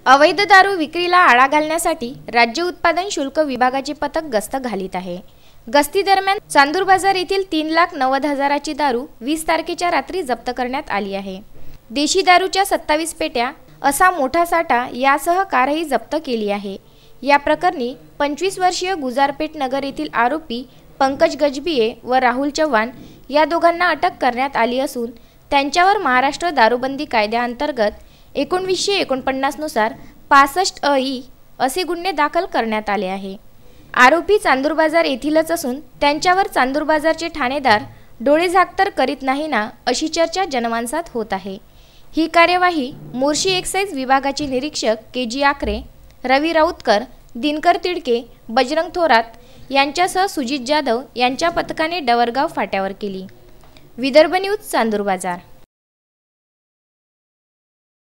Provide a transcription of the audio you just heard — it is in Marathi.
अवैध दारू विक्रीला आळा घालण्यासाठी राज्य उत्पादन शुल्क विभागाचे पथक गस्त घालीत आहे। गस्ती दरम्यान चांदूर बाजार येथील 3,90,000ची दारू 20 तारखेच्या रात्री जप्त करण्यात आली आहे। देशी दारूच्या 27 पेट्या असा मोठा साठा यासह कारही जप्त केली आहे। या प्रकरणी 25 वर्षीय गुजारपेठ नगर येथील आरोपी पंकज गजबिये व राहुल चव्हाण या दोघांना अटक करण्यात आली असून त्यांच्यावर महाराष्ट्र दारूबंदी कायद्याअंतर्गत 1949 नुसार 65 अ.ई. असे गुन्हे दाखल करण्यात आले आहे। आरोपी चांदूर बाजार येथीलच असून त्यांच्यावर चांदूर बाजारचे ठाणेदार डोळे झाकतर करीत नाही ना अशी चर्चा जनमानसात होत आहे। ही कार्यवाही मोर्शी एक्साइज विभागाचे निरीक्षक के.जी. आकरे, रवी राऊतकर, दिनकर तिडके, बजरंग थोरात यांच्यासह सुजित जाधव यांच्या पथकाने डवरगाव फाट्यावर केली। विदर्भ न्यूज, चांदूर बाजार।